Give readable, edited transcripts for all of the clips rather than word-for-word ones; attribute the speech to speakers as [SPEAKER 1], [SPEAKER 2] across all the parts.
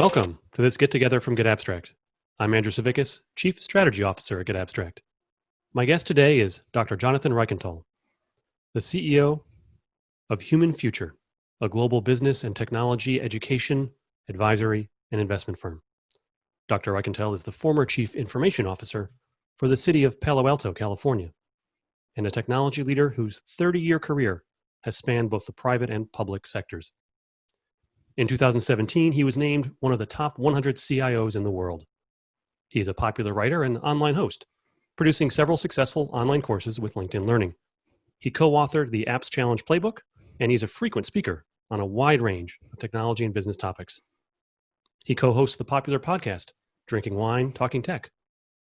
[SPEAKER 1] Welcome to this get-together from getAbstract. I'm Andrew Savikas, Chief Strategy Officer at getAbstract. My guest today is Dr. Jonathan Reichental, the CEO of Human Future, a global business and technology education, advisory, and investment firm. Dr. Reichental is the former Chief Information Officer for the city of Palo Alto, California, and a technology leader whose 30-year career has spanned both the private and public sectors. In 2017, he was named one of the top 100 CIOs in the world. He is a popular writer and online host, producing several successful online courses with LinkedIn Learning. He co-authored the Apps Challenge Playbook, and he's a frequent speaker on a wide range of technology and business topics. He co-hosts the popular podcast, Drinking Wine, Talking Tech.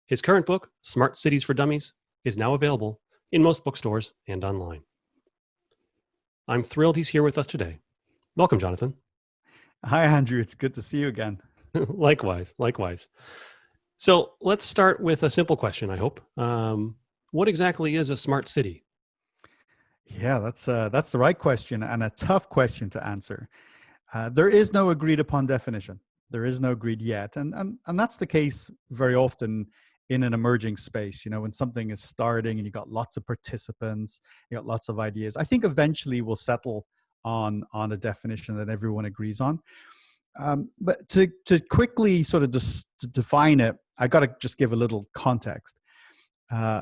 [SPEAKER 1] His current book, Smart Cities for Dummies, is now available in most bookstores and online. I'm thrilled he's here with us today. Welcome, Jonathan.
[SPEAKER 2] Hi, Andrew. It's good to see you again.
[SPEAKER 1] Likewise. So let's start with a simple question, I hope. What exactly is a smart city?
[SPEAKER 2] Yeah, that's the right question and a tough question to answer. There is no agreed upon definition. There is no agreed yet. And that's the case very often in an emerging space. You know, when something is starting and you got lots of participants, you got lots of ideas. I think eventually we'll settle on a definition that everyone agrees on. But to quickly sort of just to define it, I got to just give a little context.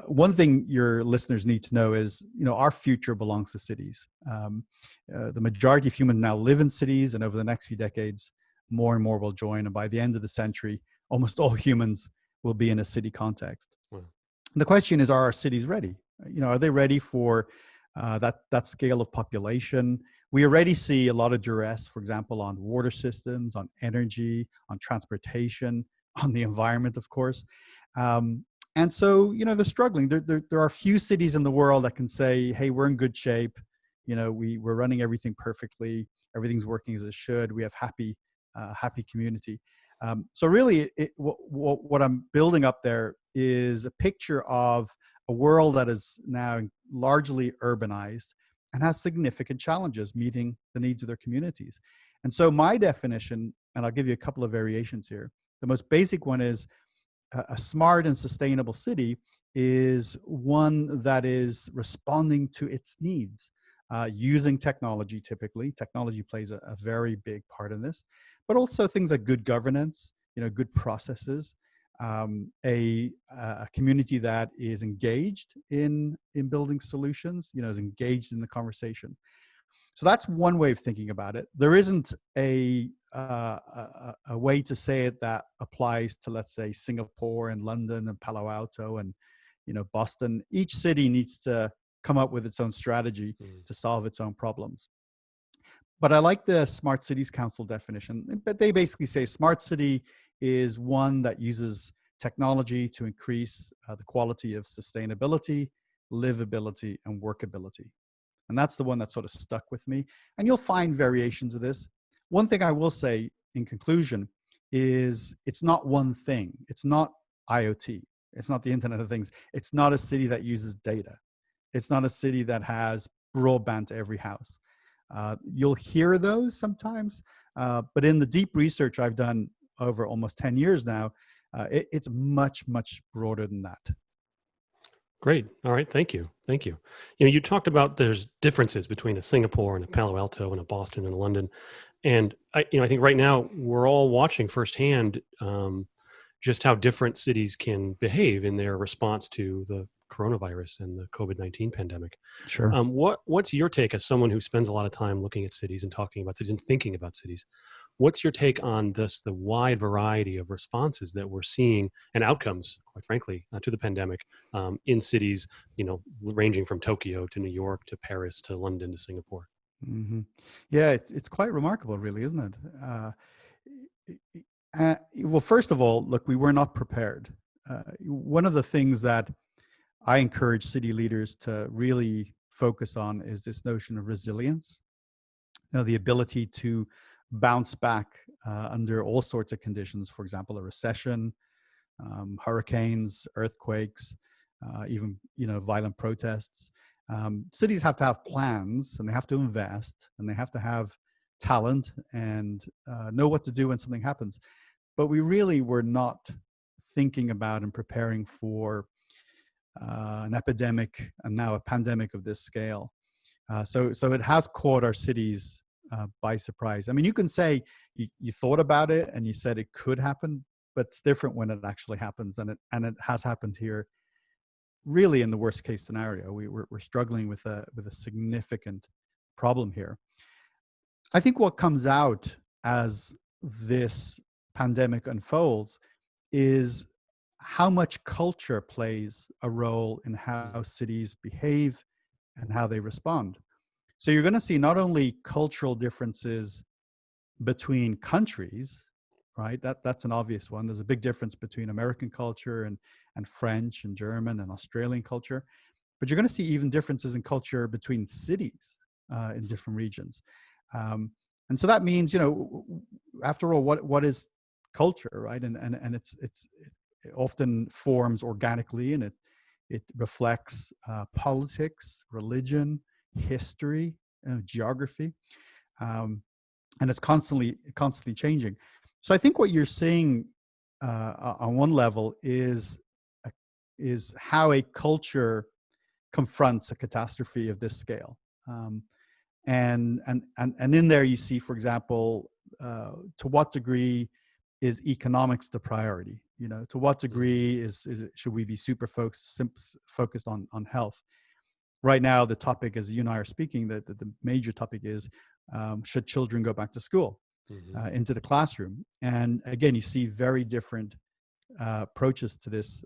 [SPEAKER 2] One thing your listeners need to know is, you know, our future belongs to cities. The majority of humans now live in cities, and over the next few decades, more and more will join. And by the end of the century, almost all humans will be in a city context. The question is, are our cities ready? You know, are they ready for that scale of population? We already see a lot of duress, for example, on water systems, on energy, on transportation, on the environment, of course. And so, you know, they're struggling. There are a few cities in the world that can say, hey, we're in good shape. You know, we're running everything perfectly. Everything's working as it should. We have happy community. So really, what I'm building up there is a picture of a world that is now largely urbanized and has significant challenges meeting the needs of their communities. And so my definition, and I'll give you a couple of variations here. The most basic one is a smart and sustainable city is one that is responding to its needs, using technology typically. Technology plays a very big part in this, but also things like good governance, you know, good processes, a community that is engaged in building solutions, you know, is engaged in the conversation. So that's one way of thinking about it. There isn't a way to say it that applies to, let's say, Singapore and London and Palo Alto and, you know, Boston. Each city needs to come up with its own strategy to solve its own problems. But I like the Smart Cities Council definition. But they basically say smart city is one that uses technology to increase the quality of sustainability, livability, and workability. And that's the one that sort of stuck with me. And you'll find variations of this. One thing I will say in conclusion is it's not one thing. It's not IoT. It's not the Internet of Things. It's not a city that uses data. It's not a city that has broadband to every house. You'll hear those sometimes, but in the deep research I've done over almost 10 years now, it's much, much broader than that.
[SPEAKER 1] Great. All right. Thank you. You know, you talked about there's differences between a Singapore and a Palo Alto and a Boston and a London. And I think right now we're all watching firsthand just how different cities can behave in their response to the coronavirus and the COVID-19 pandemic.
[SPEAKER 2] Sure.
[SPEAKER 1] What's your take as someone who spends a lot of time looking at cities and talking about cities and thinking about cities? What's your take on the wide variety of responses that we're seeing and outcomes, quite frankly, to the pandemic in cities, you know, ranging from Tokyo to New York to Paris to London to Singapore?
[SPEAKER 2] Mm-hmm. Yeah, it's quite remarkable, really, isn't it? Well, first of all, look, we were not prepared. One of the things that I encourage city leaders to really focus on is this notion of resilience, you know, the ability to bounce back under all sorts of conditions. For example, a recession, hurricanes, earthquakes, even, you know, violent protests. Cities have to have plans, and they have to invest, and they have to have talent and know what to do when something happens. But we really were not thinking about and preparing for an epidemic and now a pandemic of this scale. So it has caught our cities by surprise. I mean, you can say you thought about it and you said it could happen, but it's different when it actually happens, and it has happened here. Really, in the worst case scenario, we're struggling with a significant problem here. I think what comes out as this pandemic unfolds is how much culture plays a role in how cities behave and how they respond. So you're going to see not only cultural differences between countries, right? That's an obvious one. There's a big difference between American culture and French and German and Australian culture. But you're going to see even differences in culture between cities in different regions. And so that means, after all, what is culture, right? And it often forms organically, and it reflects politics, religion, history, geography, and it's constantly changing. So I think what you're seeing on one level is how a culture confronts a catastrophe of this scale. And in there you see, for example, to what degree is economics the priority? To what degree should we be super focused on health? Right now, the topic, as you and I are speaking, the major topic is, should children go back to school, into the classroom? And again, you see very different approaches to this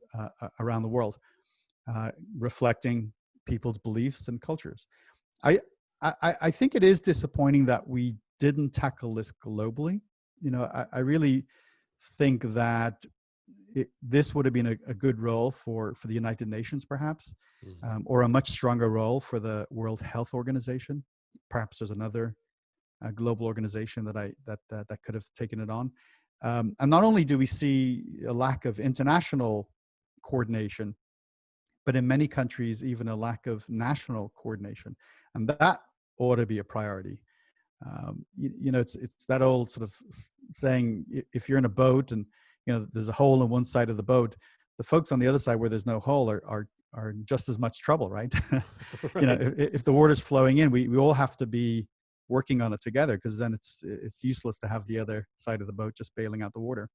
[SPEAKER 2] around the world, reflecting people's beliefs and cultures. I think it is disappointing that we didn't tackle this globally. I really think that this would have been a good role for the United Nations, perhaps, or a much stronger role for the World Health Organization. Perhaps there's another global organization that could have taken it on. And not only do we see a lack of international coordination, but in many countries, even a lack of national coordination. And that ought to be a priority. It's that old sort of saying, if you're in a boat and there's a hole in one side of the boat, the folks on the other side where there's no hole are just as much trouble, right?
[SPEAKER 1] Right.
[SPEAKER 2] If the water's flowing in, we all have to be working on it together, because then it's useless to have the other side of the boat just bailing out the water.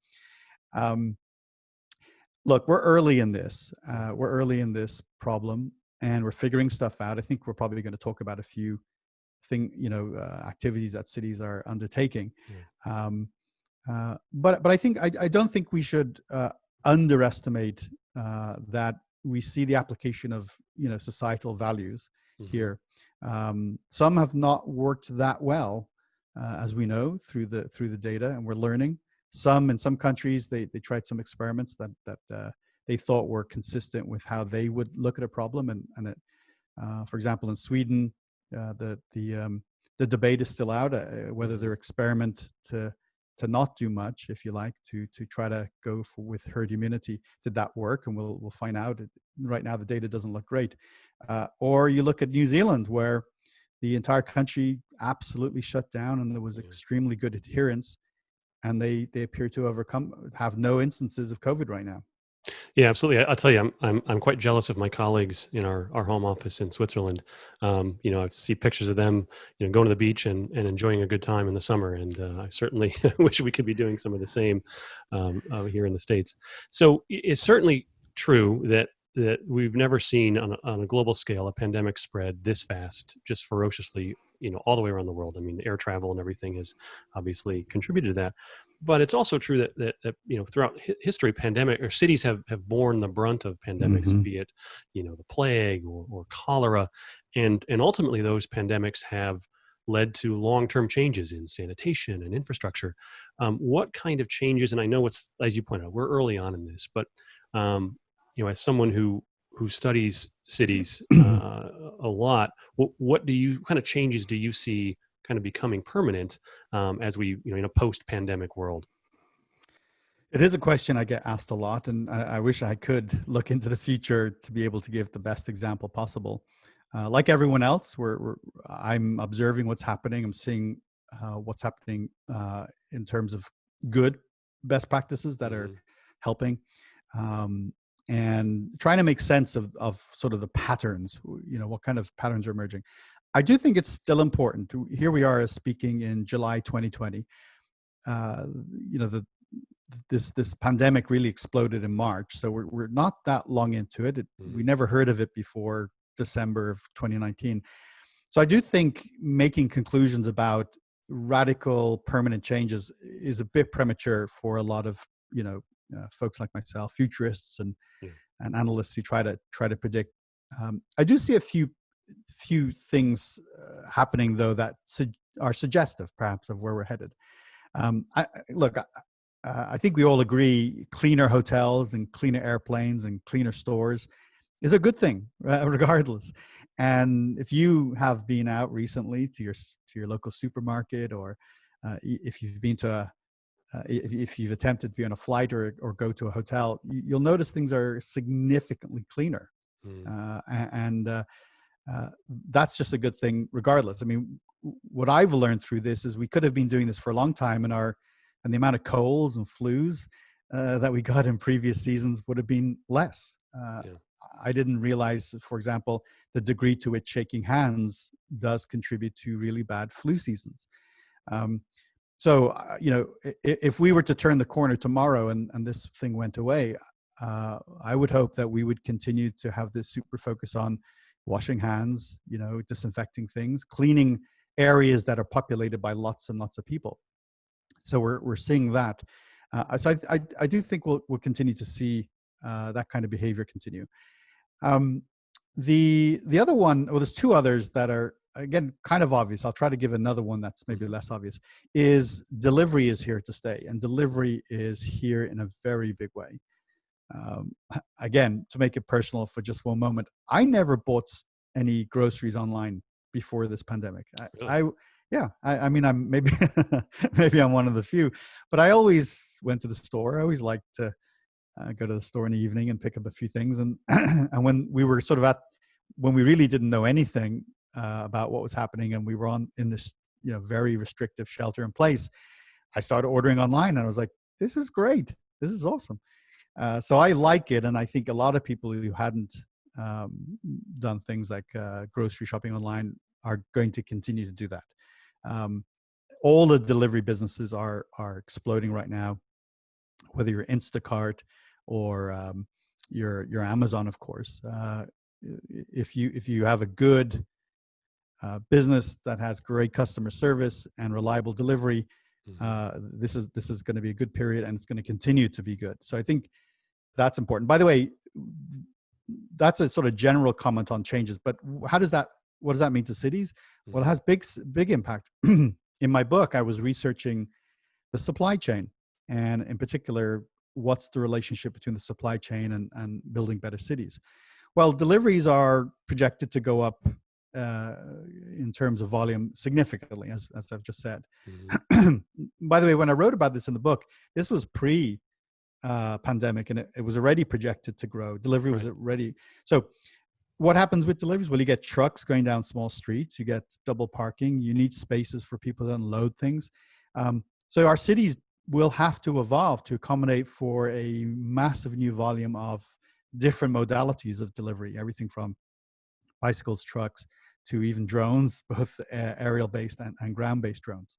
[SPEAKER 2] Look, we're early in this. We're early in this problem, and we're figuring stuff out. I think we're probably going to talk about a few activities that cities are undertaking. But I think I don't think we should underestimate that we see the application of societal values here. Some have not worked that well, as we know through the data, and we're learning. In some countries, they tried some experiments that they thought were consistent with how they would look at a problem, and it, for example, in Sweden, the debate is still out whether their experiment to not do much, if you like, to try to go with herd immunity, did that work? And we'll find out. Right now, the data doesn't look great. Or you look at New Zealand, where the entire country absolutely shut down, and there was extremely good adherence, and they appear to have no instances of COVID right now.
[SPEAKER 1] Yeah, absolutely. I'll tell you, I'm quite jealous of my colleagues in our home office in Switzerland. I see pictures of them, going to the beach and enjoying a good time in the summer. And I certainly wish we could be doing some of the same here in the States. So it's certainly true that we've never seen on a global scale a pandemic spread this fast, just ferociously, all the way around the world. I mean, air travel and everything has obviously contributed to that. But it's also true that throughout history, pandemic or cities have borne the brunt of pandemics, be it the plague or cholera, and ultimately those pandemics have led to long-term changes in sanitation and infrastructure. What kind of changes? And I know it's, as you point out, we're early on in this, but as someone who studies cities a lot, what kind of changes do you see kind of becoming permanent as we, in a post-pandemic world?
[SPEAKER 2] It is a question I get asked a lot, and I wish I could look into the future to be able to give the best example possible. Like everyone else, I'm observing what's happening. I'm seeing what's happening in terms of good best practices that are helping, and trying to make sense of sort of the patterns, what kind of patterns are emerging. I do think it's still important. Here we are speaking in July 2020. This pandemic really exploded in March, so we're not that long into it. We never heard of it before December of 2019. So I do think making conclusions about radical permanent changes is a bit premature for a lot of folks like myself, futurists and analysts who try to predict. I do see a few things happening though that are suggestive perhaps of where we're headed. I think we all agree cleaner hotels and cleaner airplanes and cleaner stores is a good thing, regardless. And if you have been out recently to your local supermarket, or if you've been to if you've attempted to be on a flight or go to a hotel, you'll notice things are significantly cleaner, and that's just a good thing, regardless. I mean, what I've learned through this is we could have been doing this for a long time, and the amount of colds and flus that we got in previous seasons would have been less. I didn't realize, for example, the degree to which shaking hands does contribute to really bad flu seasons. So, if we were to turn the corner tomorrow and this thing went away, I would hope that we would continue to have this super focus on washing hands, disinfecting things, cleaning areas that are populated by lots and lots of people. So we're seeing that. So I do think we'll continue to see that kind of behavior continue. The other one, well, there's two others that are, again, kind of obvious. I'll try to give another one that's maybe less obvious, is delivery is here to stay. And delivery is here in a very big way. Again, to make it personal for just one moment, I never bought any groceries online before this pandemic. Really? I mean, I'm maybe I'm one of the few, but I always went to the store. I always liked to go to the store in the evening and pick up a few things. And and when we were sort of when we really didn't know anything about what was happening, and we were in this very restrictive shelter in place, I started ordering online, and I was like, this is great. This is awesome. So I like it, and I think a lot of people who hadn't done things like grocery shopping online are going to continue to do that. All the delivery businesses are exploding right now, whether you're Instacart or your Amazon, of course. If you have a good business that has great customer service and reliable delivery, this is going to be a good period, and it's going to continue to be good. So I think that's important. By the way, that's a sort of general comment on changes, but what does that mean to cities? Well, it has big impact. In my book, I was researching the supply chain, and in particular, what's the relationship between the supply chain and building better cities? Well, deliveries are projected to go up in terms of volume significantly, as I've just said. By the way, when I wrote about this in the book, this was pre-pandemic, and it was already projected to grow. Delivery was already. So what happens with deliveries? Well, you get trucks going down small streets, you get double parking, you need spaces for people to unload things. So our cities will have to evolve to accommodate for a massive new volume of different modalities of delivery, everything from bicycles, trucks, to even drones, both aerial-based and ground-based drones.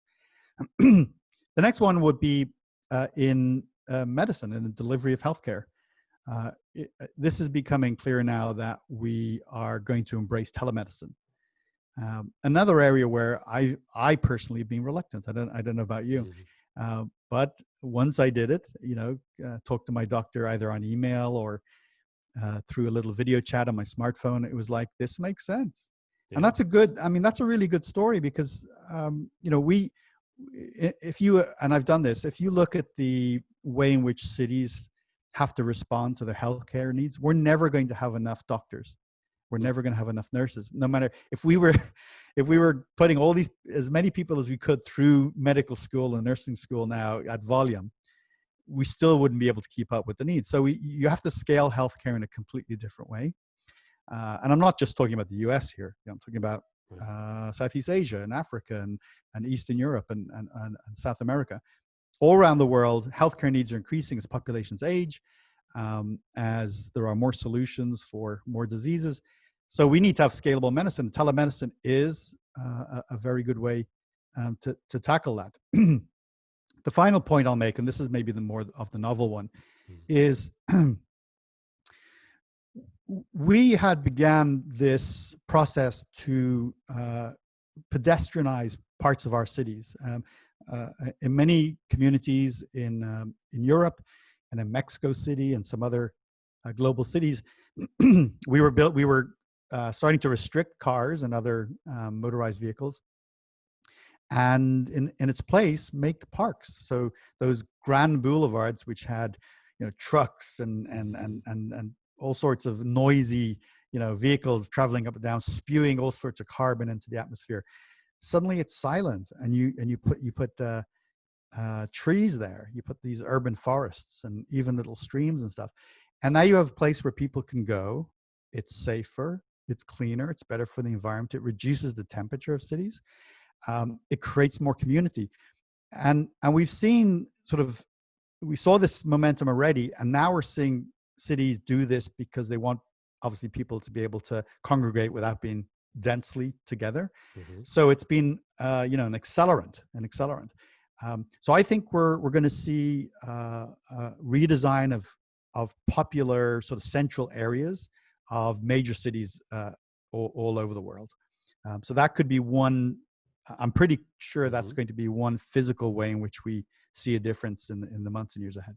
[SPEAKER 2] The next one would be in medicine and the delivery of healthcare. This is becoming clear now that we are going to embrace telemedicine. Another area where I personally have been reluctant. I don't know about you, but once I did it, talked to my doctor either on email or through a little video chat on my smartphone, it was like, this makes sense. Yeah. And that's a really good story because, if you, and I've done this, if you look at the way in which cities have to respond to their healthcare needs, we're never going to have enough doctors. We're never going to have enough nurses. No matter if we were putting as many people as we could through medical school and nursing school now at volume, we still wouldn't be able to keep up with the needs. So you have to scale healthcare in a completely different way. And I'm not just talking about the US here. I'm talking about
[SPEAKER 1] Right.
[SPEAKER 2] Southeast Asia and Africa and Eastern Europe and South America. All around the world, healthcare needs are increasing as populations age, as there are more solutions for more diseases. So we need to have scalable medicine. Telemedicine is a very good way to tackle that. The final point I'll make, and this is maybe the more of the novel one,
[SPEAKER 1] Mm.
[SPEAKER 2] is we had began this process to pedestrianize parts of our cities. In many communities in Europe and in Mexico City and some other global cities, we were starting to restrict cars and other motorized vehicles, and in its place make parks. So those grand boulevards, which had trucks and all sorts of noisy vehicles traveling up and down, spewing all sorts of carbon into the atmosphere, suddenly it's silent, and you put trees there. You put these urban forests and even little streams and stuff, and now you have a place where people can go. It's safer, it's cleaner, it's better for the environment. It reduces the temperature of cities. It creates more community, and we've seen we saw this momentum already, and now we're seeing cities do this because they want, obviously, people to be able to congregate without being densely together.
[SPEAKER 1] Mm-hmm.
[SPEAKER 2] So it's been an accelerant. So I think we're going to see redesign of popular sort of central areas of major cities all over the world. So that could be one. I'm pretty sure that's going to be one physical way in which we see a difference in the months and years ahead.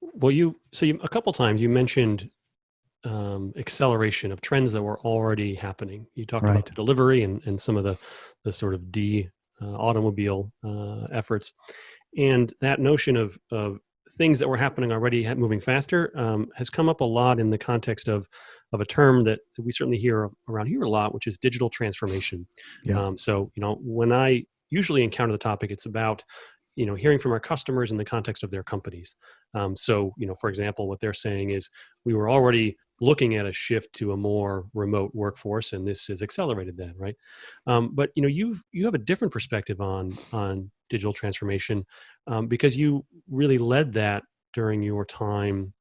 [SPEAKER 1] Well, you a couple times you mentioned acceleration of trends that were already happening. You talked about the delivery and some of the sort of automobile efforts, and that notion of things that were happening already moving faster has come up a lot in the context of a term that we certainly hear around here a lot, which is digital transformation.
[SPEAKER 2] Yeah.
[SPEAKER 1] So when I usually encounter the topic, it's about hearing from our customers in the context of their companies. So for example, what they're saying is we were already looking at a shift to a more remote workforce, and this has accelerated that, right? But you have a different perspective on digital transformation because you really led that during your time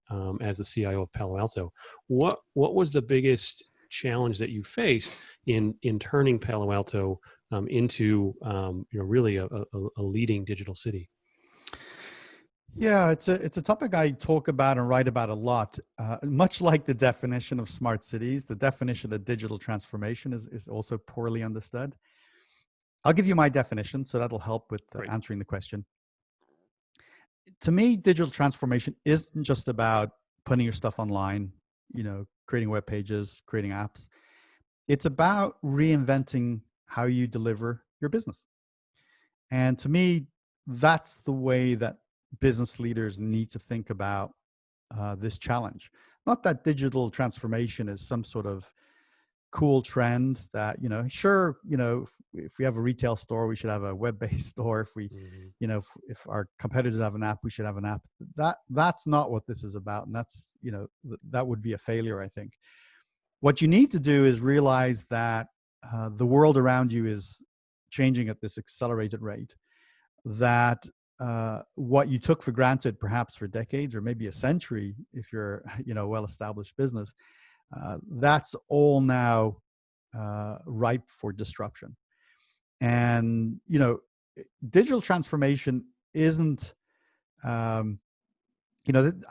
[SPEAKER 1] as the CIO of Palo Alto. What was the biggest challenge that you faced in turning Palo Alto into really a leading digital city?
[SPEAKER 2] Yeah, it's a topic I talk about and write about a lot. Much like the definition of smart cities, the definition of digital transformation is also poorly understood. I'll give you my definition, so that'll help with answering the question. To me, digital transformation isn't just about putting your stuff online, creating web pages, creating apps. It's about reinventing how you deliver your business. And to me, that's the way that business leaders need to think about this challenge. Not that digital transformation is some sort of cool trend that, sure, if we have a retail store, we should have a web-based store. If we, if our competitors have an app, we should have an app. That's not what this is about. And that's, that would be a failure, I think. What you need to do is realize that the world around you is changing at this accelerated rate, that what you took for granted perhaps for decades or maybe a century, if you're a well-established business, that's all now ripe for disruption. And digital transformation isn't I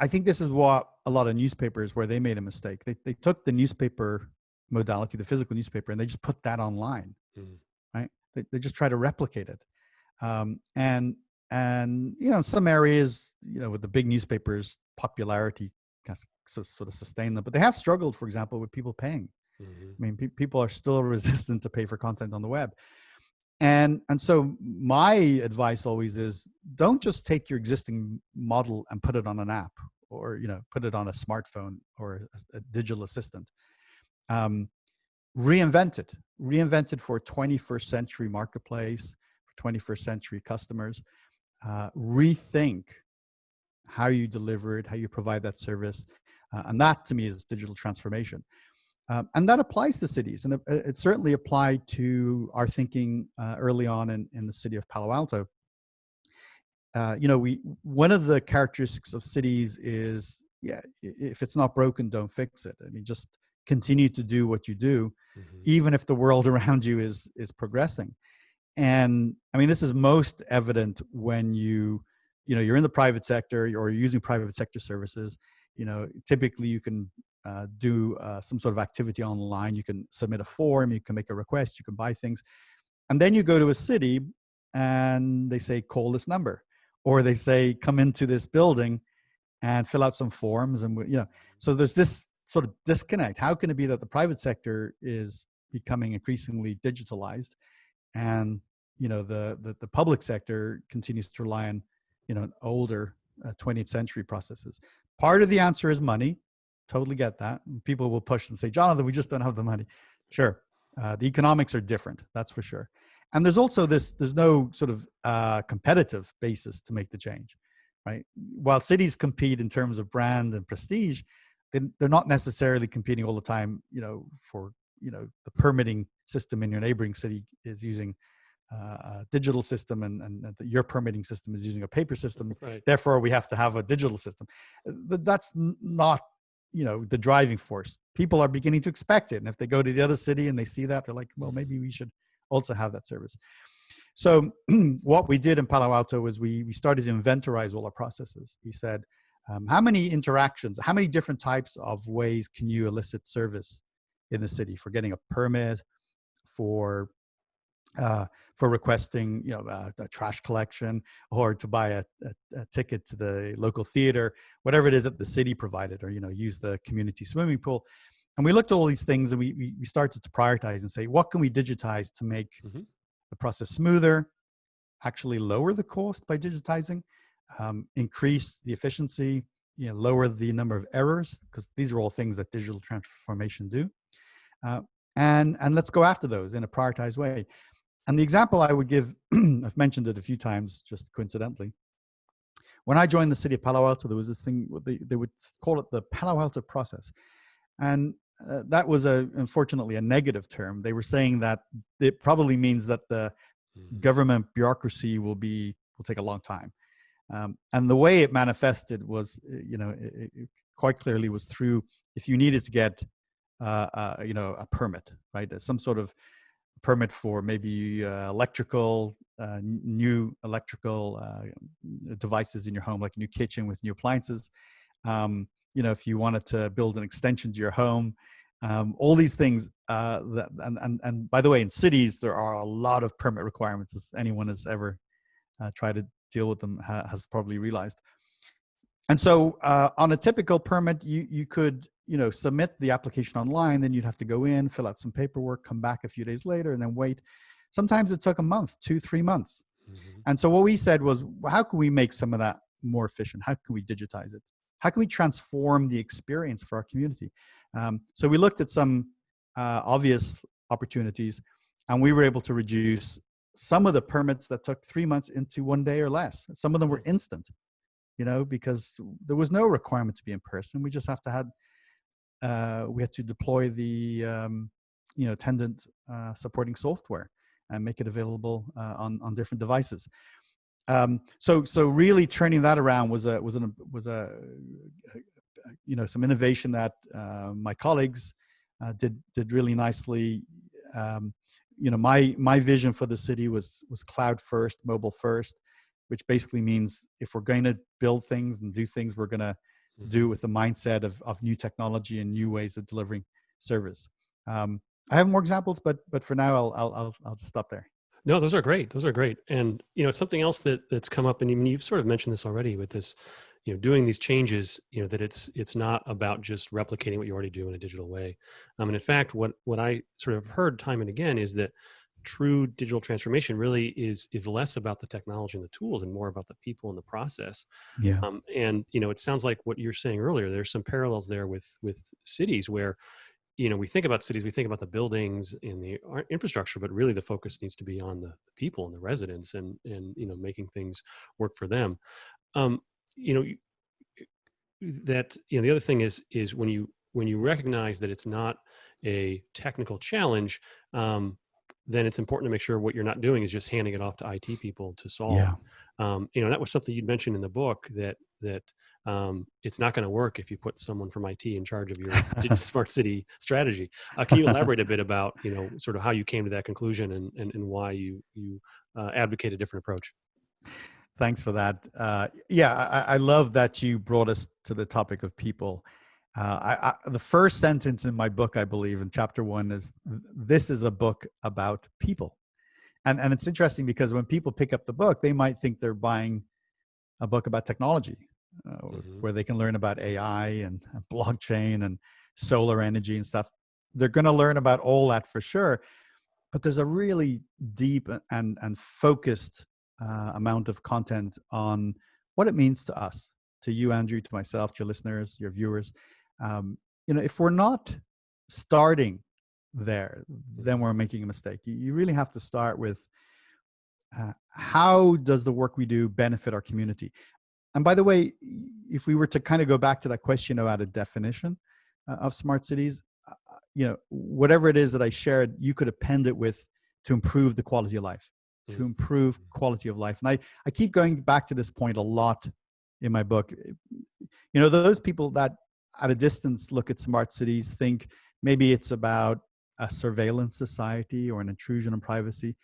[SPEAKER 2] think this is what a lot of newspapers, where they made a mistake. They took the newspaper modality, the physical newspaper, and they just put that online. Right? They just try to replicate it. And in some areas, with the big newspapers, popularity kind of sort of sustain them, but they have struggled, for example, with people paying. I mean, people are still resistant to pay for content on the web. And so my advice always is, don't just take your existing model and put it on an app, or put it on a smartphone or a digital assistant. Reinvent it for a 21st century marketplace, for 21st century customers. Rethink how you deliver it, how you provide that service. And that, to me, is digital transformation. And that applies to cities. And it certainly applied to our thinking early on in the city of Palo Alto. One of the characteristics of cities is, yeah, if it's not broken, don't fix it. I mean, just continue to do what you do, even if the world around you is progressing. And I mean, this is most evident when you're in the private sector or you're using private sector services. Typically you can do some sort of activity online. You can submit a form, you can make a request, you can buy things, and then you go to a city and they say call this number, or they say come into this building and fill out some forms. And so there's this sort of disconnect. How can it be that the private sector is becoming increasingly digitalized, and the public sector continues to rely on older 20th century processes? Part of the answer is money. Totally get that. People will push and say, Jonathan, we just don't have the money. Sure. The economics are different, that's for sure. And there's also there's no sort of competitive basis to make the change, right? While cities compete in terms of brand and prestige, they're not necessarily competing all the time, for, the permitting system in your neighboring city is using a digital system, and your permitting system is using a paper system.
[SPEAKER 1] Right.
[SPEAKER 2] Therefore, we have to have a digital system. That's not, the driving force. People are beginning to expect it. And if they go to the other city and they see that, they're like, well, maybe we should also have that service. So what we did in Palo Alto was we started to inventorize all our processes. We said, how many interactions, how many different types of ways can you elicit service in the city for getting a permit, for requesting, a trash collection, or to buy a ticket to the local theater, whatever it is that the city provided, or, use the community swimming pool. And we looked at all these things, and we started to prioritize and say, what can we digitize to make the process smoother, actually lower the cost by digitizing, increase the efficiency, lower the number of errors, because these are all things that digital transformation do. And let's go after those in a prioritized way. And the example I would give, I've mentioned it a few times, just coincidentally. When I joined the city of Palo Alto, there was this thing, they would call it the Palo Alto process. And that was unfortunately a negative term. They were saying that it probably means that the government bureaucracy will take a long time. And the way it manifested was, it quite clearly was through, if you needed to get, a permit, right? Some sort of permit for maybe new electrical devices in your home, like a new kitchen with new appliances. If you wanted to build an extension to your home, all these things. And by the way, in cities, there are a lot of permit requirements, as anyone has ever tried to deal with them has probably realized. And so on a typical permit, you could, submit the application online, then you'd have to go in, fill out some paperwork, come back a few days later, and then wait. Sometimes it took a month, 2-3 months. And so what we said was, well, how can we make some of that more efficient? How can we digitize it? How can we transform the experience for our community? So we looked at some obvious opportunities, and we were able to reduce some of the permits that took 3 months into 1 day or less. Some of them were instant, because there was no requirement to be in person. We just we had to deploy the attendant supporting software and make it available on different devices. So really turning that around was some innovation that my colleagues did really nicely. My vision for the city was cloud first, mobile first, which basically means if we're going to build things and do things, we're going to do it with the mindset of new technology and new ways of delivering service. I have more examples, but for now, I'll just stop there.
[SPEAKER 1] No, those are great. Those are great. And, something else that's come up, and even you've sort of mentioned this already with this, doing these changes, that it's not about just replicating what you already do in a digital way. And in fact, what I sort of heard time and again is that true digital transformation really is less about the technology and the tools and more about the people and the process.
[SPEAKER 2] Yeah.
[SPEAKER 1] And it sounds like what you're saying earlier, there's some parallels there with cities where, we think about cities, we think about the buildings and the infrastructure, but really the focus needs to be on the people and the residents and making things work for them. The other thing is when when you recognize that it's not a technical challenge, then it's important to make sure what you're not doing is just handing it off to IT people to solve.
[SPEAKER 2] Yeah.
[SPEAKER 1] That was something you'd mentioned in the book, that it's not going to work if you put someone from IT in charge of your smart city strategy. Can you elaborate a bit about, sort of how you came to that conclusion and why you advocate a different approach?
[SPEAKER 2] Thanks for that. I love that you brought us to the topic of people. The first sentence in my book, I believe, in chapter 1 is, "This is a book about people." And it's interesting because when people pick up the book, they might think they're buying a book about technology, where they can learn about AI and blockchain and solar energy and stuff. They're going to learn about all that for sure. But there's a really deep and focused amount of content on what it means to us, to you, Andrew, to myself, to your listeners, your viewers. If we're not starting there, then we're making a mistake. You really have to start with how does the work we do benefit our community? And by the way, if we were to kind of go back to that question about a definition of smart cities, whatever it is that I shared, you could append it with to improve the quality of life, to improve quality of life. And I keep going back to this point a lot in my book. Those people that at a distance look at smart cities think maybe it's about a surveillance society or an intrusion on privacy.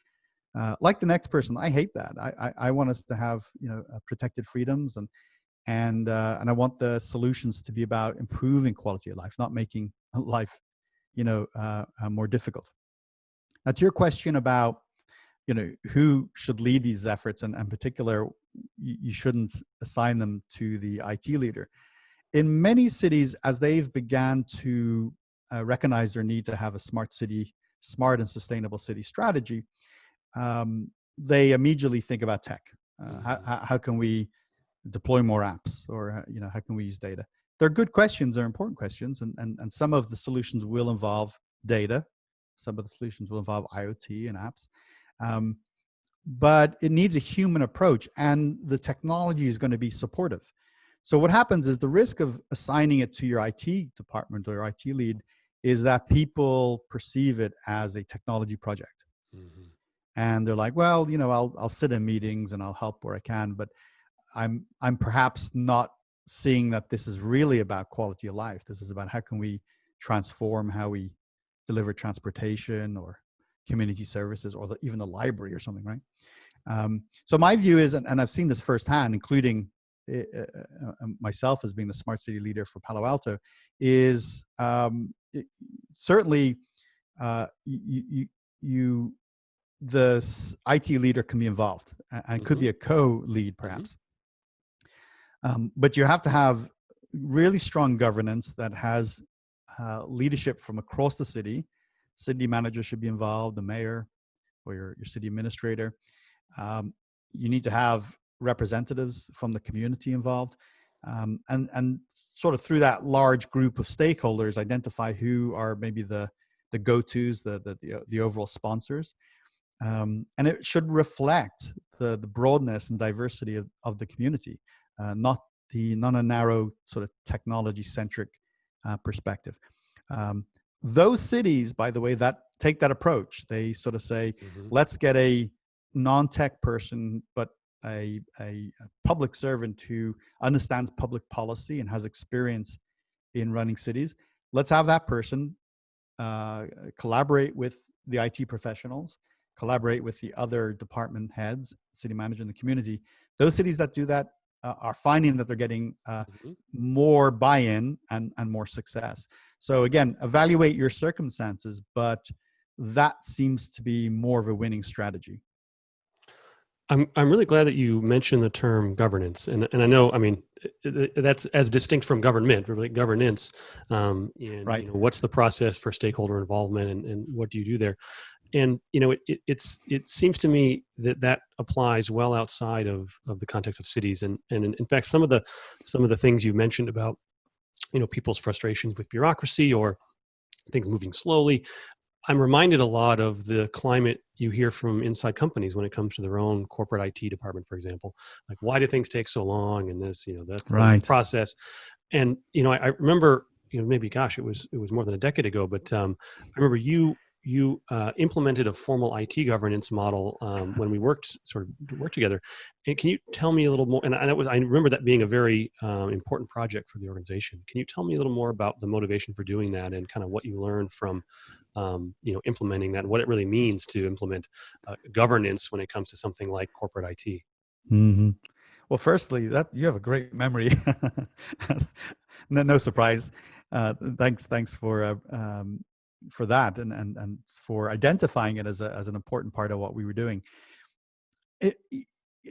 [SPEAKER 2] Like the next person, I hate that. I want us to have protected freedoms, and I want the solutions to be about improving quality of life, not making life more difficult. Now, to your question about who should lead these efforts, and in particular, you shouldn't assign them to the IT leader. In many cities, as they've began to recognize their need to have a smart and sustainable city strategy, they immediately think about tech. How can we deploy more apps, or how can we use data? They're good questions, they're important questions, and some of the solutions will involve data. Some of the solutions will involve IoT and apps. But it needs a human approach, and the technology is going to be supportive. So what happens is the risk of assigning it to your IT department or your IT lead is that people perceive it as a technology project. And they're like, well, I'll sit in meetings and I'll help where I can, but I'm perhaps not seeing that this is really about quality of life. This is about how can we transform how we deliver transportation or community services, or even the library or something, right? So my view is, and I've seen this firsthand, including myself as being the smart city leader for Palo Alto, is certainly the IT leader can be involved and could be a co-lead perhaps. But you have to have really strong governance that has leadership from across the city. City manager should be involved, the mayor or your city administrator. You need to have representatives from the community involved, and sort of through that large group of stakeholders, identify who are maybe the go-tos, the overall sponsors. And it should reflect the broadness and diversity of the community, not a narrow sort of technology-centric perspective. Those cities, by the way, that take that approach, they sort of say, let's get a non-tech person, but a public servant who understands public policy and has experience in running cities. Let's have that person collaborate with the IT professionals, collaborate with the other department heads, city manager, and the community. Those cities that do that are finding that they're getting more buy-in and more success. So again, evaluate your circumstances, but that seems to be more of a winning strategy.
[SPEAKER 1] I'm really glad that you mentioned the term governance, and I know, I mean, that's as distinct from government, really governance. And
[SPEAKER 2] right.
[SPEAKER 1] What's the process for stakeholder involvement, and what do you do there? And it seems to me that applies well outside of the context of cities, and in fact, some of the things you mentioned about people's frustrations with bureaucracy or things moving slowly. I'm reminded a lot of the climate you hear from inside companies when it comes to their own corporate IT department, for example. Like, why do things take so long? And this, that's
[SPEAKER 2] right.
[SPEAKER 1] the process. And I remember maybe, gosh, it was more than a decade ago, but I remember you implemented a formal IT governance model when we worked together. And can you tell me a little more? And I remember that being a very important project for the organization. Can you tell me a little more about the motivation for doing that and kind of what you learned from implementing that, and what it really means to implement governance when it comes to something like corporate IT?
[SPEAKER 2] Mm-hmm. Well, firstly, that you have a great memory. No surprise. Thanks for that and for identifying it as an important part of what we were doing.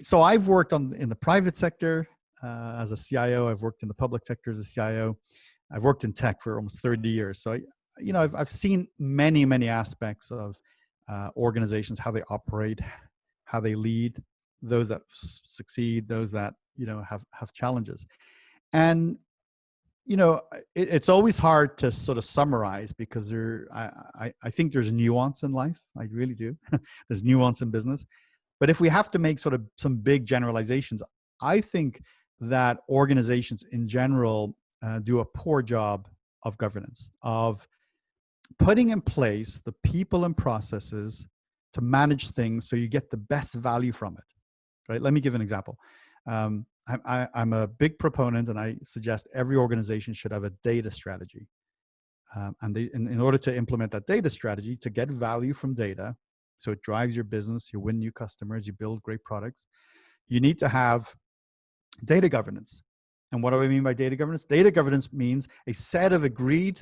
[SPEAKER 2] So I've worked in the private sector as a CIO. I've worked in the public sector as a CIO. I've worked in tech for almost 30 years. So I've seen many aspects of organizations, how they operate, how they lead, those that succeed, those that have challenges. And it's always hard to sort of summarize, because I think there's nuance in life. I really do. There's nuance in business. But if we have to make sort of some big generalizations, I think that organizations in general do a poor job of governance, of putting in place the people and processes to manage things so you get the best value from it. Right? Let me give an example. I'm a big proponent, and I suggest every organization should have a data strategy. And in order to implement that data strategy, to get value from data, so it drives your business, you win new customers, you build great products, you need to have data governance. And what do I mean by data governance? Data governance means a set of agreed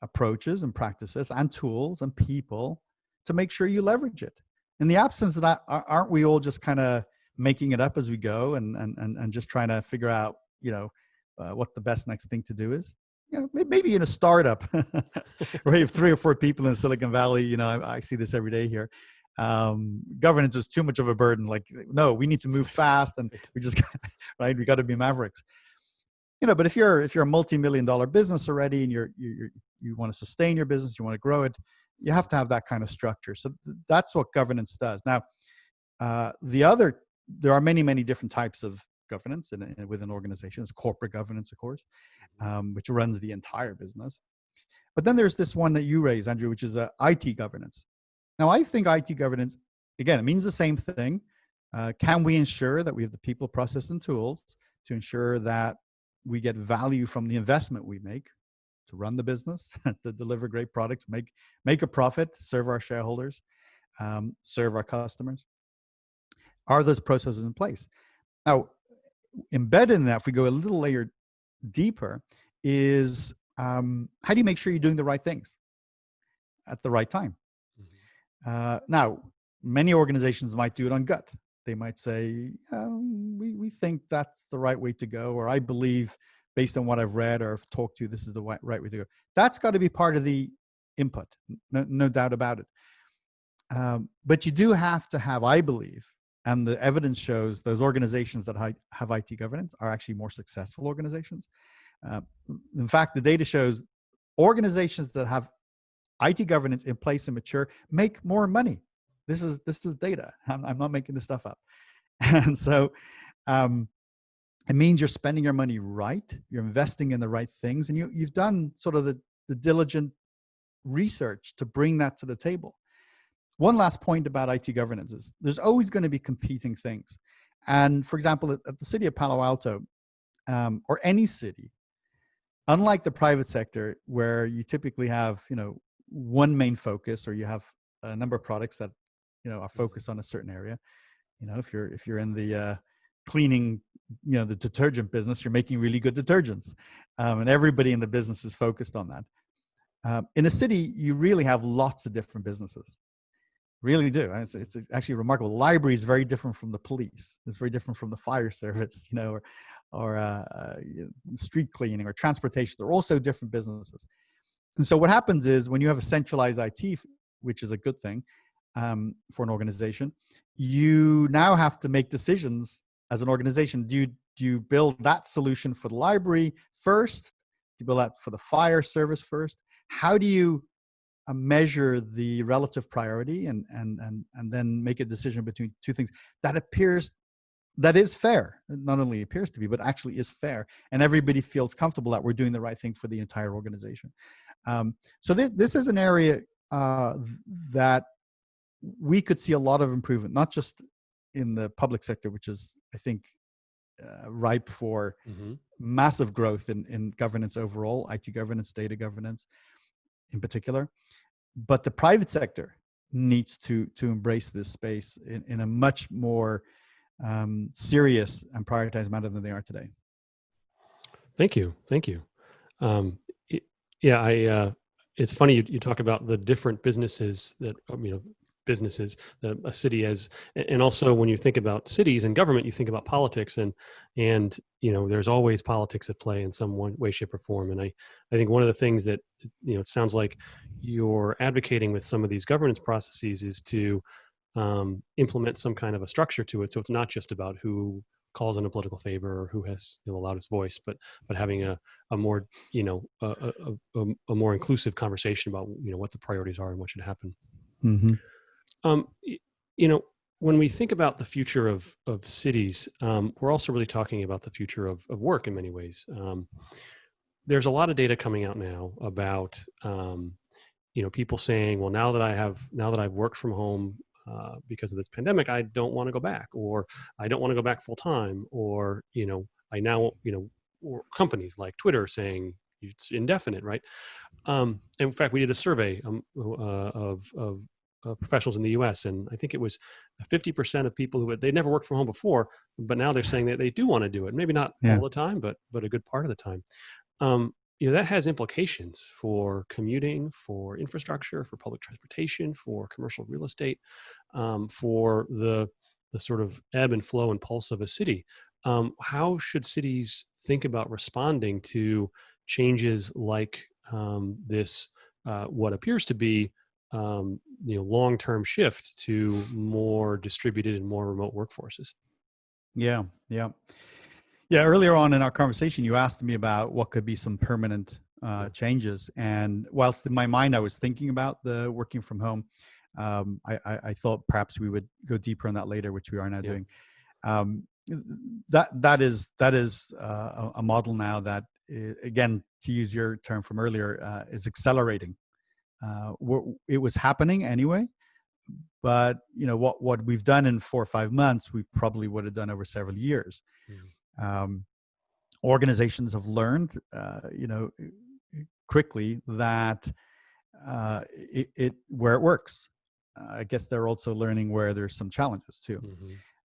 [SPEAKER 2] approaches and practices and tools and people to make sure you leverage it. In the absence of that, aren't we all just kind of making it up as we go and just trying to figure out, what the best next thing to do is? Maybe in a startup where you have 3 or 4 people in Silicon Valley, I see this every day here. Governance is too much of a burden. Like, no, we need to move fast, and we just, right? We got to be mavericks. But if you're a multi-million-dollar business already, and you want to sustain your business, you want to grow it, you have to have that kind of structure. So that's what governance does. Now, there are many different types of governance within organizations. Corporate governance, of course, which runs the entire business. But then there's this one that you raised, Andrew, which is IT governance. Now, I think IT governance, again, it means the same thing. Can we ensure that we have the people, process, and tools to ensure that we get value from the investment we make to run the business, to deliver great products, make a profit, serve our shareholders, serve our customers? Are those processes in place? Now, embedded in that, if we go a little layer deeper, is how do you make sure you're doing the right things at the right time? Now, many organizations might do it on gut. They might say, we think that's the right way to go, or I believe, based on what I've read or have talked to, this is the right way to go. That's got to be part of the input, no doubt about it. But you do have to have, I believe, and the evidence shows those organizations that have IT governance are actually more successful organizations. In fact, the data shows organizations that have IT governance in place and mature make more money. This is data. I'm not making this stuff up. And so it means you're spending your money right. You're investing in the right things, and you've done sort of the diligent research to bring that to the table. One last point about IT governance is there's always going to be competing things. And for example, at the city of Palo Alto, or any city, unlike the private sector, where you typically have, one main focus, or you have a number of products that, are focused on a certain area. If you're in the cleaning, the detergent business, you're making really good detergents, and everybody in the business is focused on that. In a city, you really have lots of different businesses. Really do. It's actually remarkable. The library is very different from the police. It's very different from the fire service, or street cleaning or transportation. They're also different businesses. And so what happens is, when you have a centralized IT, which is a good thing for an organization, you now have to make decisions as an organization. Do you build that solution for the library first? Do you build that for the fire service first? How do you measure the relative priority and then make a decision between two things that appears that is fair. It not only appears to be, but actually is fair, and everybody feels comfortable that we're doing the right thing for the entire organization. So this is an area that we could see a lot of improvement, not just in the public sector, which is, I think, ripe for massive growth in governance overall, IT governance, data governance in particular. But the private sector needs to embrace this space in a much more serious and prioritized manner than they are today.
[SPEAKER 1] Thank you. Yeah, it's funny you talk about the different businesses that businesses that a city has, and also when you think about cities and government, you think about politics, and there's always politics at play in some way, shape, or form. And I think one of the things that it sounds like you're advocating with some of these governance processes is to implement some kind of a structure to it, so it's not just about who calls in a political favor or who has the loudest voice, but having a more a more inclusive conversation about what the priorities are and what should happen.
[SPEAKER 2] Mm-hmm.
[SPEAKER 1] When we think about the future of cities, we're also really talking about the future of work in many ways. There's a lot of data coming out now about people saying, well, now that I've worked from home because of this pandemic, I don't want to go back, or I don't want to go back full time, or I now or companies like Twitter saying it's indefinite, right? In fact, we did a survey of professionals in the U.S., and I think it was 50% of people who they'd never worked from home before, but now they're saying that they do want to do it. Maybe not all the time, but a good part of the time. That has implications for commuting, for infrastructure, for public transportation, for commercial real estate, for the sort of ebb and flow and pulse of a city. How should cities think about responding to changes like this, what appears to be long-term shift to more distributed and more remote workforces?
[SPEAKER 2] Yeah. Earlier on in our conversation, you asked me about what could be some permanent changes. And whilst in my mind, I was thinking about the working from home, I thought perhaps we would go deeper on that later, which we are now doing. That is a model now that, again, to use your term from earlier, is accelerating. It was happening anyway, but what we've done in 4 or 5 months, we probably would have done over several years. Organizations have learned, quickly that where it works. I guess they're also learning where there's some challenges too.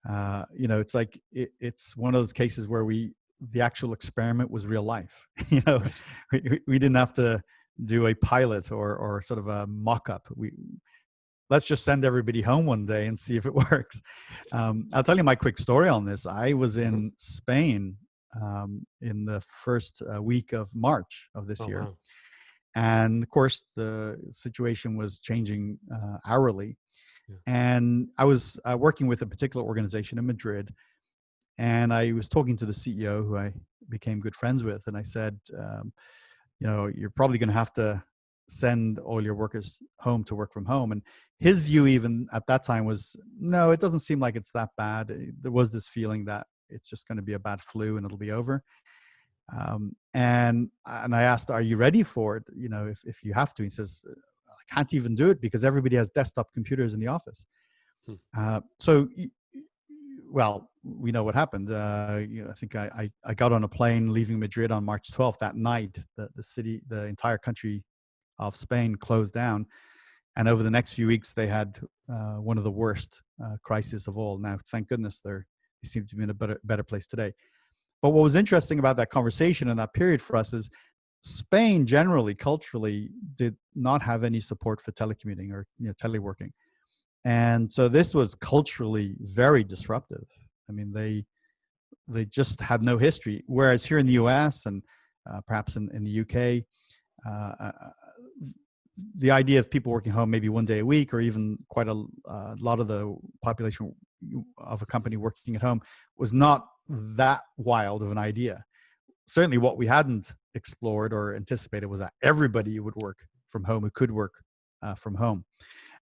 [SPEAKER 2] It's like it's one of those cases where the actual experiment was real life.
[SPEAKER 1] Right.
[SPEAKER 2] we didn't have to do a pilot or sort of a mock-up. Let's just send everybody home one day and see if it works. I'll tell you my quick story on this. I was in Spain in the first week of March of this year.
[SPEAKER 1] Wow.
[SPEAKER 2] And of course, the situation was changing hourly.
[SPEAKER 1] Yeah.
[SPEAKER 2] And I was working with a particular organization in Madrid. And I was talking to the CEO, who I became good friends with. And I said, you're probably going to have to send all your workers home to work from home. And his view, even at that time, was, no, it doesn't seem like it's that bad. There was this feeling that it's just going to be a bad flu and it'll be over. And I asked, are you ready for it? If you have to. He says, I can't even do it because everybody has desktop computers in the office. Well, we know what happened. I think I got on a plane leaving Madrid on March 12th. That night, the entire country of Spain closed down. And over the next few weeks, they had one of the worst crises of all. Now, thank goodness, they seem to be in a better place today. But what was interesting about that conversation and that period for us is Spain generally, culturally, did not have any support for telecommuting or teleworking. And so this was culturally very disruptive. I mean, they just had no history. Whereas here in the US and perhaps in the UK, the idea of people working home maybe one day a week, or even quite a lot of the population of a company working at home, was not that wild of an idea. Certainly what we hadn't explored or anticipated was that everybody would work from home, who could work from home.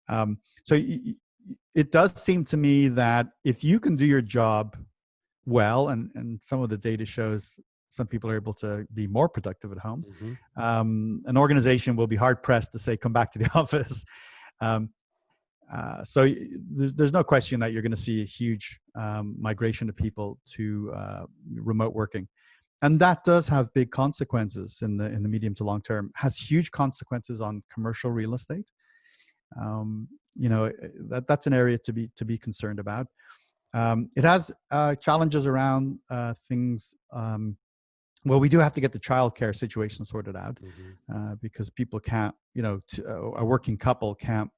[SPEAKER 2] So it does seem to me that if you can do your job well, and some of the data shows some people are able to be more productive at home.
[SPEAKER 1] Mm-hmm.
[SPEAKER 2] An organization will be hard pressed to say, come back to the office. Um, there's no question that you're going to see a huge migration of people to remote working, and that does have big consequences in the medium to long term. Has huge consequences on commercial real estate. Um, that's an area to be concerned about. It has challenges around things. Well, we do have to get the childcare situation sorted out because people can't, a working couple can't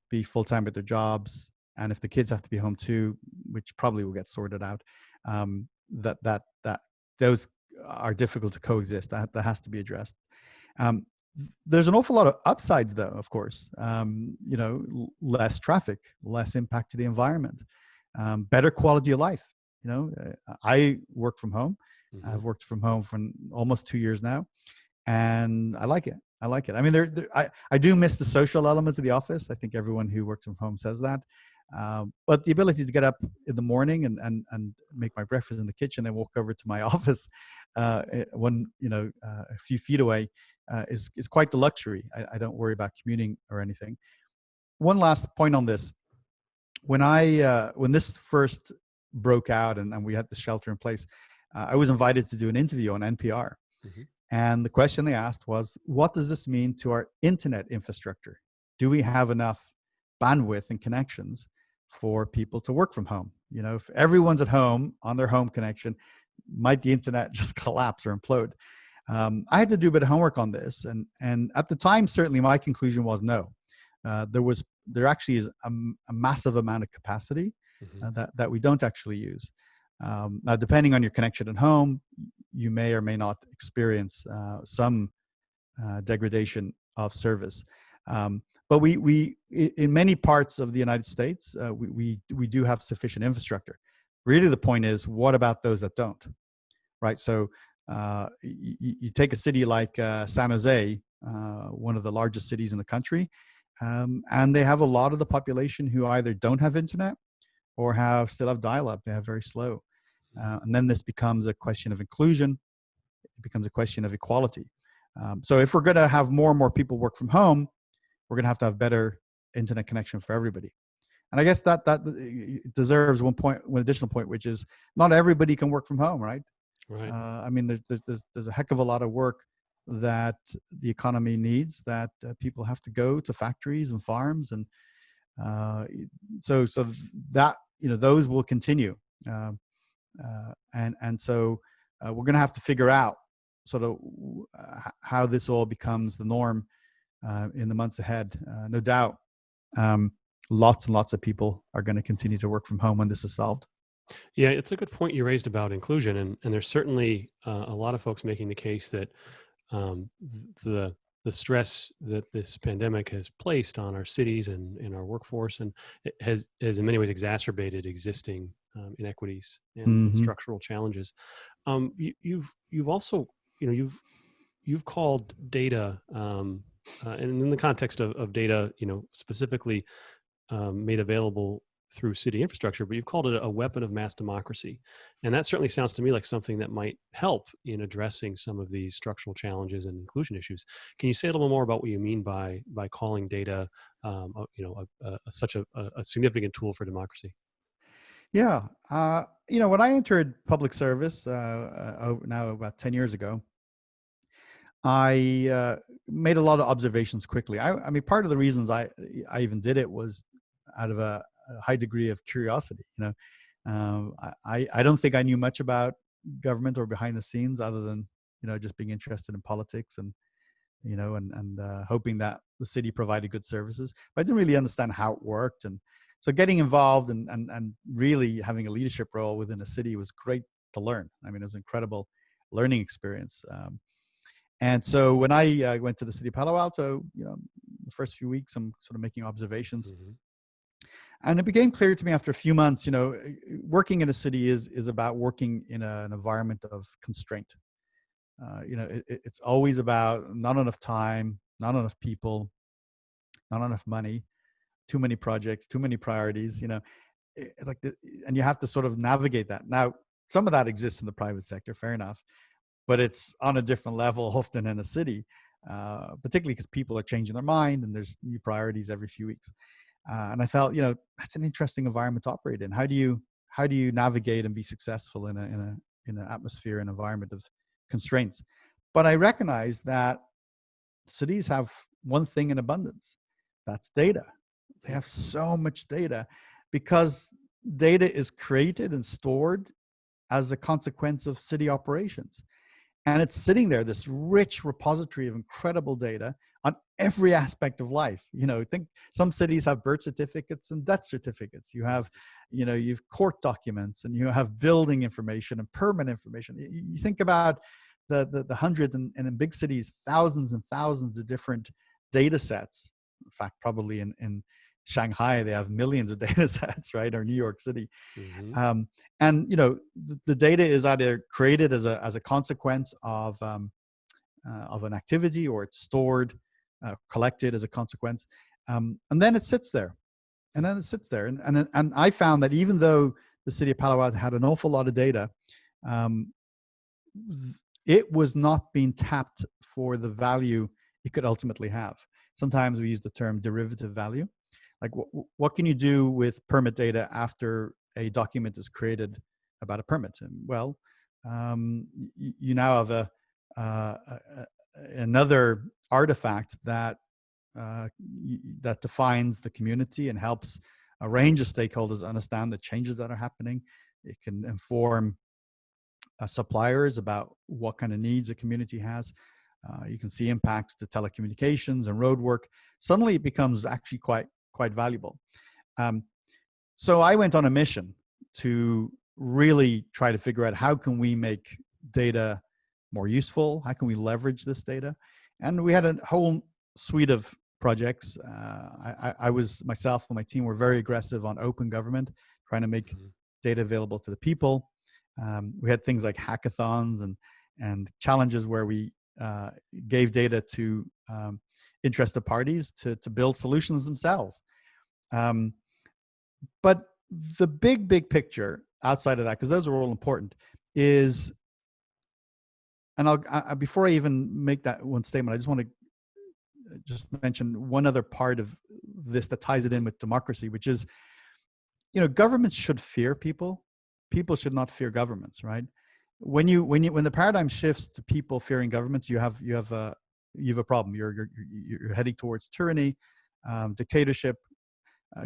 [SPEAKER 2] be full time at their jobs, and if the kids have to be home too, which probably will get sorted out, that those are difficult to coexist. That has to be addressed. Um, there's an awful lot of upsides, though. Of course, less traffic, less impact to the environment, better quality of life. I work from home.
[SPEAKER 1] Mm-hmm.
[SPEAKER 2] I've worked from home for almost 2 years now, and I like it. I mean, I do miss the social elements of the office. I think everyone who works from home says that. But the ability to get up in the morning and make my breakfast in the kitchen and walk over to my office, a few feet away, is quite the luxury. I don't worry about commuting or anything. One last point on this: when this first broke out and we had the shelter in place, I was invited to do an interview on NPR.
[SPEAKER 1] Mm-hmm.
[SPEAKER 2] And the question they asked was, what does this mean to our internet infrastructure? Do we have enough bandwidth and connections for people to work from home? If everyone's at home on their home connection, might the internet just collapse or implode? I had to do a bit of homework on this. And at the time, certainly my conclusion was no. There actually is a massive amount of capacity that we don't actually use. Now, depending on your connection at home, you may or may not experience some degradation of service. But we in many parts of the United States, we do have sufficient infrastructure. Really, the point is, what about those that don't? Right. So you take a city like San Jose, one of the largest cities in the country, and they have a lot of the population who either don't have internet or still have dial-up. They have very slow. And then this becomes a question of inclusion. It becomes a question of equality. So if we're going to have more and more people work from home, we're going to have better internet connection for everybody. And I guess that it deserves one additional point, which is not everybody can work from home, right?
[SPEAKER 1] Right.
[SPEAKER 2] I mean, there's a heck of a lot of work that the economy needs, that people have to go to factories and farms, and so that those will continue. And so we're going to have to figure out sort of how this all becomes the norm in the months ahead. No doubt, lots and lots of people are going to continue to work from home when this is solved.
[SPEAKER 1] Yeah, it's a good point you raised about inclusion, and there's certainly a lot of folks making the case that the stress that this pandemic has placed on our cities and our workforce, and it has in many ways exacerbated existing inequities and structural challenges. You've also you've called data, and in the context of data, specifically made available through city infrastructure, but you've called it a weapon of mass democracy. And that certainly sounds to me like something that might help in addressing some of these structural challenges and inclusion issues. Can you say a little more about what you mean by calling data, such a significant tool for democracy?
[SPEAKER 2] Yeah. When I entered public service now about 10 years ago, I made a lot of observations quickly. I mean, part of the reasons I even did it was out of a high degree of curiosity. I don't think I knew much about government or behind the scenes, other than just being interested in politics and hoping that the city provided good services. But I didn't really understand how it worked, and so getting involved and really having a leadership role within a city was great to learn. I mean, it was an incredible learning experience. And so when I went to the city of Palo Alto, the first few weeks, I'm sort of making observations. And it became clear to me after a few months, working in a city is about working in an environment of constraint. It's always about not enough time, not enough people, not enough money, too many projects, too many priorities, and you have to sort of navigate that. Now, some of that exists in the private sector, fair enough, but it's on a different level often in a city, particularly because people are changing their mind and there's new priorities every few weeks. And I felt, that's an interesting environment to operate in. How do you navigate and be successful in an atmosphere and environment of constraints? But I recognize that cities have one thing in abundance. That's data. They have so much data because data is created and stored as a consequence of city operations. And it's sitting there, this rich repository of incredible data on every aspect of life. Think some cities have birth certificates and death certificates. You've court documents, and you have building information and permit information. You think about the hundreds, and in big cities, thousands and thousands of different data sets. In fact, probably in Shanghai, they have millions of data sets, right? Or New York City.
[SPEAKER 1] Mm-hmm.
[SPEAKER 2] And the data is either created as a consequence of an activity, or it's stored, collected as a consequence, and then it sits there, and I found that even though the city of Palo Alto had an awful lot of data, it was not being tapped for the value it could ultimately have. Sometimes we use the term derivative value. Like, what can you do with permit data after a document is created about a permit? And well, you now have another artifact that defines the community and helps a range of stakeholders understand the changes that are happening. It can inform suppliers about what kind of needs a community has. You can see impacts to telecommunications and road work. Suddenly, it becomes actually quite valuable. So I went on a mission to really try to figure out how can we make data more useful? How can we leverage this data? And we had a whole suite of projects. I was, myself and my team were very aggressive on open government, trying to make data available to the people. We had things like hackathons and challenges where we gave data to interested parties to build solutions themselves. But the big picture outside of that, because those are all important, is, and I'll before I even make that one statement, I just want to just mention one other part of this that ties it in with democracy, which is, governments should fear people. People should not fear governments, right? When the paradigm shifts to people fearing governments, you have a problem. You're heading towards tyranny, dictatorship.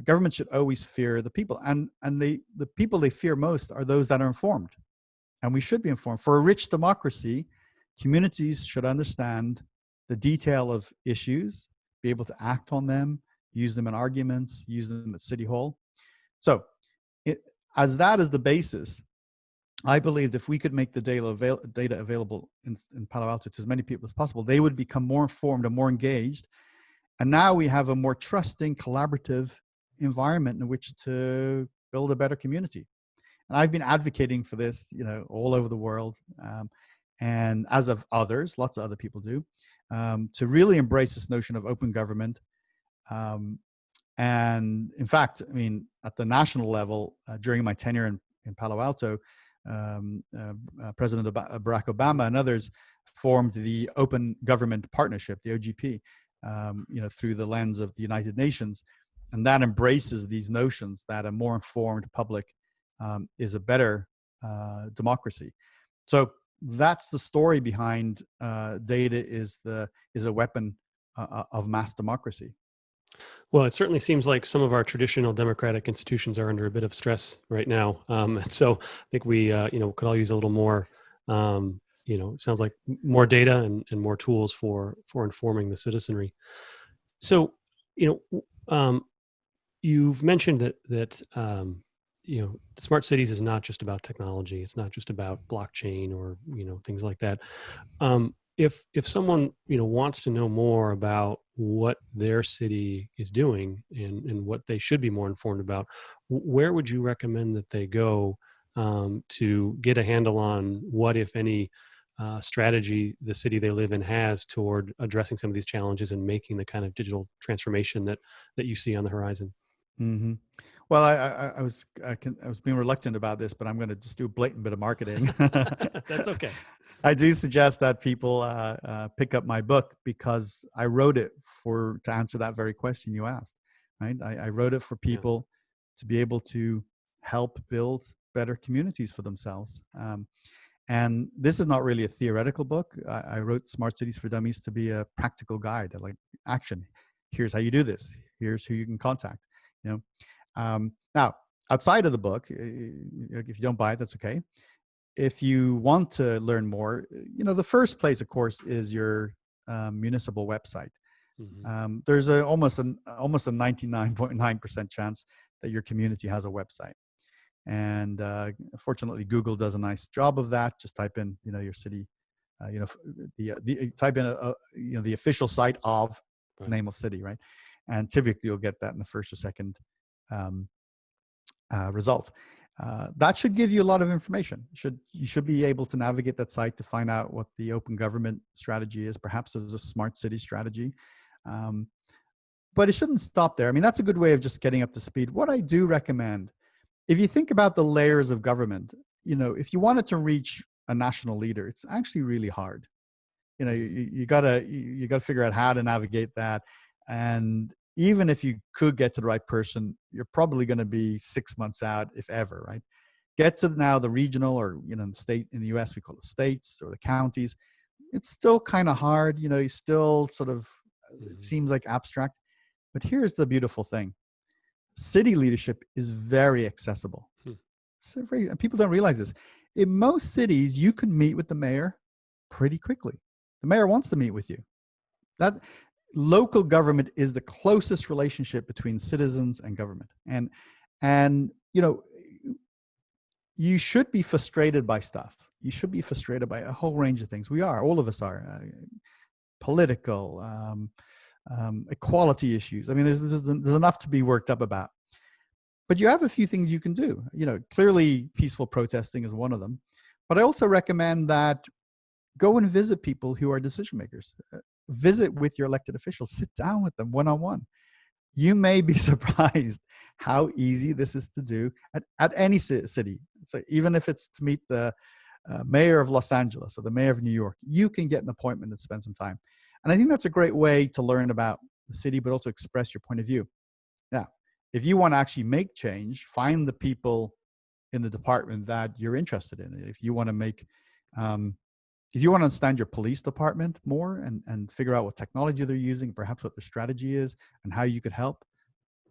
[SPEAKER 2] Governments should always fear the people, and the people they fear most are those that are informed, and we should be informed. For a rich democracy, communities should understand the detail of issues, be able to act on them, use them in arguments, use them at City Hall. So, as that is the basis, I believed if we could make the data available in Palo Alto to as many people as possible, they would become more informed and more engaged. And now we have a more trusting, collaborative environment in which to build a better community. And I've been advocating for this, all over the world, and as of others, lots of other people do, to really embrace this notion of open government. And in fact, at the national level, during my tenure in Palo Alto, President Barack Obama and others formed the Open Government Partnership, the OGP, through the lens of the United Nations. And that embraces these notions that a more informed public is a better democracy. So that's the story behind data is a weapon of mass democracy.
[SPEAKER 1] Well, it certainly seems like some of our traditional democratic institutions are under a bit of stress right now. And so I think we, could all use a little more, it sounds like more data and more tools for informing the citizenry. So, you've mentioned that smart cities is not just about technology. It's not just about blockchain or, things like that. If someone, wants to know more about what their city is doing and what they should be more informed about, where would you recommend that they go to get a handle on what, if any, strategy the city they live in has toward addressing some of these challenges and making the kind of digital transformation that you see on the horizon?
[SPEAKER 2] Mm-hmm. Well, I was being reluctant about this, but I'm going to just do a blatant bit of marketing.
[SPEAKER 1] That's okay.
[SPEAKER 2] I do suggest that people pick up my book because I wrote it to answer that very question you asked. Right, I wrote it for people to be able to help build better communities for themselves. And this is not really a theoretical book. I wrote Smart Cities for Dummies to be a practical guide, like action. Here's how you do this. Here's who you can contact. You know, now, outside of the book, if you don't buy it, that's okay. If you want to learn more, the first place, of course, is your municipal website. There's almost a 99.9% chance that your community has a website. And fortunately, Google does a nice job of that. Just type in, your city, type in the official site of name of city, right? And typically you'll get that in the first or second result. That should give you a lot of information. You should be able to navigate that site to find out what the open government strategy is. Perhaps there's a smart city strategy. But it shouldn't stop there. I mean, that's a good way of just getting up to speed. What I do recommend, if you think about the layers of government, if you wanted to reach a national leader, it's actually really hard. You gotta figure out how to navigate that. And even if you could get to the right person, you're probably going to be 6 months out, if ever, right? Get to now the regional, or the state. In the US we call it states or the counties. It's still kind of hard. You still sort of, it seems like abstract. But here's the beautiful thing. City leadership is very accessible. So people don't realize this. In most cities, you can meet with the mayor pretty quickly. The mayor wants to meet with you. That local government is the closest relationship between citizens and government. And you should be frustrated by stuff. You should be frustrated by a whole range of things. All of us are. Political, equality issues. I mean, there's enough to be worked up about. But you have a few things you can do. Clearly peaceful protesting is one of them. But I also recommend that go and visit people who are decision makers. Visit with your elected officials. Sit down with them one-on-one. You may be surprised how easy this is to do at any city. So even if it's to meet the mayor of Los Angeles or the mayor of New York, you can get an appointment and spend some time. And I think that's a great way to learn about the city, but also express your point of view. Now, if you want to actually make change, find the people in the department that you're interested in. If you want to understand your police department more and figure out what technology they're using, perhaps what their strategy is and how you could help,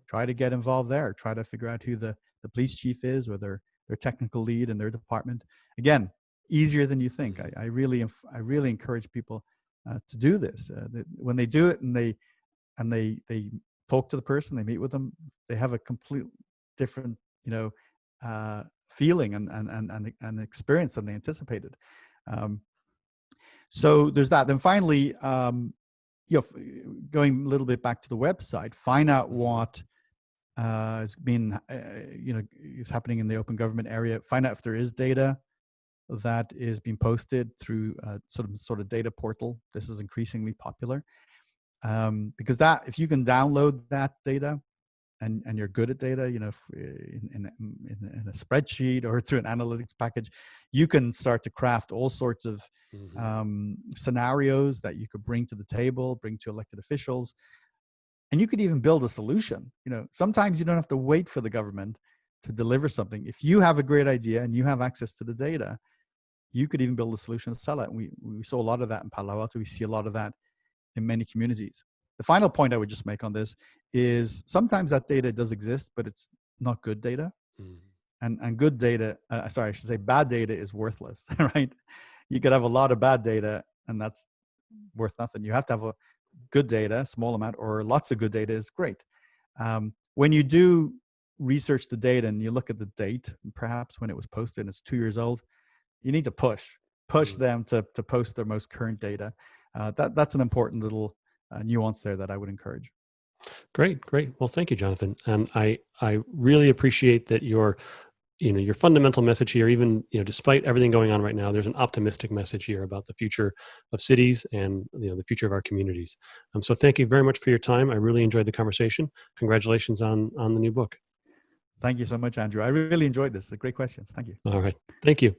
[SPEAKER 2] try to get involved there. Try to figure out who the police chief is or their technical lead in their department. Again, easier than you think. I really encourage people to do this. When they do it and they talk to the person, they meet with them, they have a complete different feeling and experience than they anticipated. So there's that. Then finally, going a little bit back to the website, find out what is happening in the open government area. Find out if there is data that is being posted through sort of data portal. This is increasingly popular because if you can download that data and you're good at data, in a spreadsheet or through an analytics package, you can start to craft all sorts of scenarios that you could bring to the table, bring to elected officials, and you could even build a solution. Sometimes you don't have to wait for the government to deliver something. If you have a great idea and you have access to the data, you could even build a solution to sell it. And we saw a lot of that in Palo Alto. We see a lot of that in many communities. The final point I would just make on this is sometimes that data does exist, but it's not good data. And good data, I should say bad data is worthless, right? You could have a lot of bad data and that's worth nothing. You have to have a good data, small amount, or lots of good data is great. When you do research the data and you look at the date, perhaps when it was posted and it's 2 years old, you need to push them to post their most current data. That's an important little nuance there that I would encourage.
[SPEAKER 1] Great. Well, thank you, Jonathan. And I really appreciate that your fundamental message here, even, despite everything going on right now, there's an optimistic message here about the future of cities and, the future of our communities. So thank you very much for your time. I really enjoyed the conversation. Congratulations on the new book.
[SPEAKER 2] Thank you so much, Andrew. I really enjoyed this. Great questions. Thank you.
[SPEAKER 1] All right. Thank you.